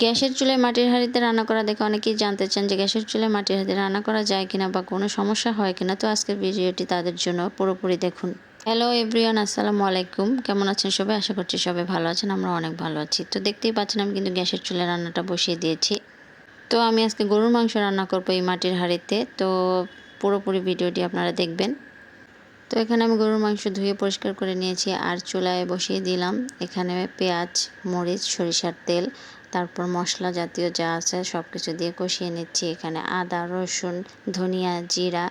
গ্যাসের চুলায় মাটির হাঁড়িতে রান্না করা দেখে অনেকেই জানতে চান যে গ্যাসের চুলায় মাটির হাঁড়িতে রান্না করা যায় কিনা বা কোনো সমস্যা হয় কিনা। তো আজকের ভিডিওটি তাদের জন্য পুরোপুরি দেখুন। হ্যালো এভরিওয়ান, আসসালামু আলাইকুম। কেমন আছেন সবাই? আশা করছি সবাই ভালো আছেন। আমরা অনেক ভালো আছি। তো দেখতেই পাচ্ছেন আমি কিন্তু গ্যাসের চুলায় রান্নাটা বসিয়ে দিয়েছি। তো আমি আজকে গরুর মাংস রান্না করবো এই মাটির হাঁড়িতে। তো পুরোপুরি ভিডিওটি আপনারা দেখবেন। তো এখানে আমি গরুর মাংস ধুয়ে পরিষ্কার করে নিয়েছি আর চুলায় বসিয়ে দিলাম। এখানে পেঁয়াজ, মরিচ, সরিষার তেল, তারপর মশলা জাতীয় যা আছে সব কিছু দিয়ে কষিয়ে নিচ্ছি। এখানে আদা, রসুন, ধনিয়া, জিরা,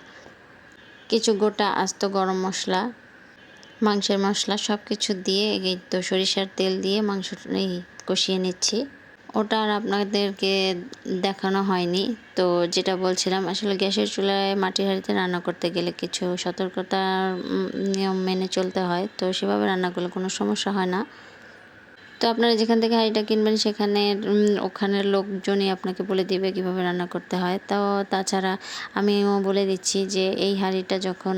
কিছু গোটা আস্ত গরম মশলা, মাংসের মশলা সব কিছু দিয়ে এই তো সরিষার তেল দিয়ে মাংস কষিয়ে নিচ্ছি। ওটা আর আপনাদেরকে দেখানো হয়নি। তো যেটা বলছিলাম, আসলে গ্যাসের চুলায় মাটির হাঁড়িতে রান্না করতে গেলে কিছু সতর্কতার নিয়ম মেনে চলতে হয়। তো সেভাবে রান্না করলে কোনো সমস্যা হয় না। তো আপনারা যেখান থেকে হাঁড়িটা কিনবেন সেখানে ওখানের লোকজনই আপনাকে বলে দিবে কীভাবে রান্না করতে হয়। তো তাছাড়া আমিও বলে দিচ্ছি যে এই হাঁড়িটা যখন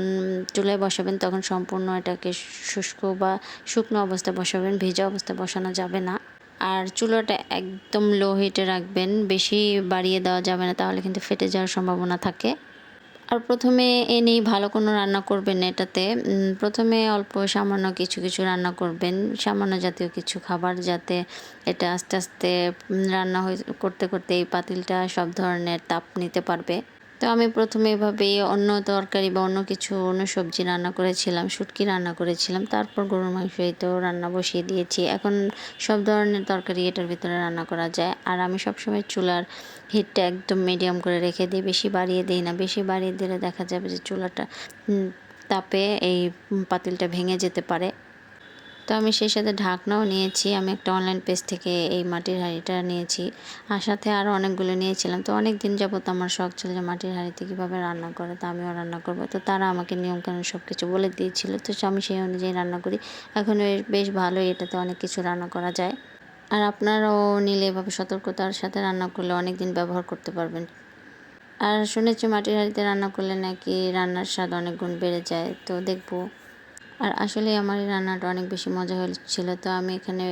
চুলায় বসাবেন তখন সম্পূর্ণ এটাকে শুষ্ক বা শুকনো অবস্থায় বসাবেন, ভেজা অবস্থায় বসানো যাবে না। আর চুলাটা একদম লো হিটে রাখবেন, বেশি বাড়িয়ে দেওয়া যাবে না, তাহলে কিন্তু ফেটে যাওয়ার সম্ভাবনা থাকে। আর প্রথমে এনেই ভালো কোনো রান্না করবেন না এটাতে। প্রথমে অল্প সামান্য কিছু রান্না করবেন, সামান্য জাতীয় কিছু খাবার, যাতে এটা আস্তে আস্তে রান্না করতে করতে এই পাতিলটা সব ধরনের তাপ নিতে পারবে। তো আমি প্রথমে এভাবেই অন্য তরকারি বা অন্য সবজি রান্না করেছিলাম, শুটকি রান্না করেছিলাম। তারপর গরুর মাংস এই তো রান্না বসিয়ে দিয়েছি। এখন সব ধরনের তরকারি এটার ভিতরে রান্না করা যায়। আর আমি সবসময় চুলার হিটটা একদম মিডিয়াম করে রেখে দিই, বেশি বাড়িয়ে দিই না। বেশি বাড়িয়ে দিলে দেখা যাবে যে চুলাটা তাপে এই পাতিলটা ভেঙে যেতে পারে। তো আমি সেই সাথে ঢাকনাও নিয়েছি। আমি একটা অনলাইন পেজ থেকে এই মাটির হাঁড়িটা নিয়েছি, আর সাথে আরও অনেকগুলো নিয়েছিলাম। তো অনেক দিন যাবত আমার শখ ছিল যে মাটির হাঁড়িতে কীভাবে রান্না করে, তো আমিও রান্না করবো। তো তারা আমাকে নিয়মকানুন সব কিছু বলে দিয়েছিল, তো আমি সেই অনুযায়ী রান্না করি। এখন বেশ ভালোই, এটাতে অনেক কিছু রান্না করা যায়। আর আপনারাও নিলে এভাবে সতর্কতার সাথে রান্না করলে অনেক দিন ব্যবহার করতে পারবেন। আর শুনেছি মাটির হাঁড়িতে রান্না করলে নাকি রান্নার স্বাদ অনেক গুণ বেড়ে যায়। তো দেখবো। আর আসলে আমার এই রান্নাটা অনেক বেশি মজা হয়েছিল। তো আমি এখানে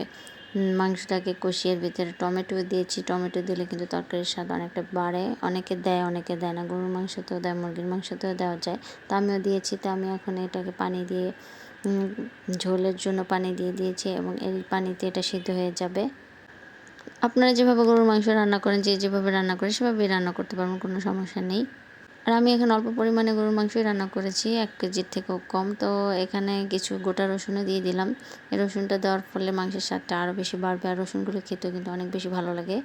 মাংসটাকে কষিয়ে এর ভিতরে টমেটো দিয়েছি। টমেটো দিলে কিন্তু তরকারির স্বাদ অনেকটা বাড়ে। অনেকে দেয়, অনেকে দেয় না। গরুর মাংসতেও দেয়, মুরগির মাংসতেও দেওয়া যায়। তো আমিও দিয়েছি। তো আমি এখন এটাকে পানি দিয়ে ঝোলের জন্য পানি দিয়ে দিয়েছি এবং এই পানিতে এটা সিদ্ধ হয়ে যাবে। আপনারা যেভাবে গরুর মাংস রান্না করেন, যেভাবে রান্না করেন সেভাবেই রান্না করতে পারবেন, কোনো সমস্যা নেই। আর আমি এখন অল্প পরিমাণে গরুর মাংসই রান্না করেছি, 1 কেজির থেকেও কম। তো এখানে কিছু গোটা রসুনও দিয়ে দিলাম। এই রসুনটা দেওয়ার ফলে মাংসের স্বাদটা আরও বেশি বাড়বে, আর রসুনগুলো খেতেও কিন্তু অনেক বেশি ভালো লাগে।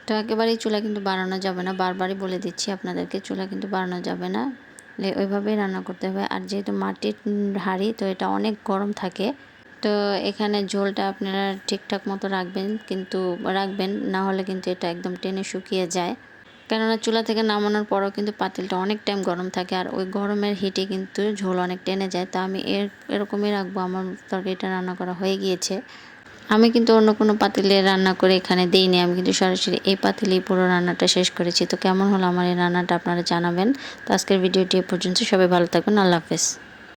তো একেবারেই চুলা কিন্তু বাড়ানো যাবে না, বারবারই বলে দিচ্ছি আপনাদেরকে, চুলা কিন্তু বাড়ানো যাবে না, ওইভাবেই রান্না করতে হবে। আর যেহেতু মাটির হাঁড়ি, তো এটা অনেক গরম থাকে। তো এখানে ঝোলটা আপনারা ঠিকঠাক মতো রাখবেন, না হলে কিন্তু এটা একদম টেনে শুকিয়ে যায়। কেননা চুলা থেকে নামানোর পরেও কিন্তু পাতিলটা অনেক টাইম গরম থাকে, আর ওই গরমের হিটে কিন্তু ঝোল অনেক টেনে যায়। তো আমি এরকমই রাখবো। আমার তরকারিটা রান্না করা হয়ে গিয়েছে। আমি কিন্তু অন্য কোনো পাতিলে রান্না করে এখানে দিইনি, আমি কিন্তু সরাসরি এই পাতিলেই পুরো রান্নাটা শেষ করেছি। তো কেমন হলো আমার এই রান্নাটা আপনারা জানাবেন। তো আজকের ভিডিওটি এ পর্যন্ত। সবাই ভালো থাকবেন। আল্লাহ হাফেজ।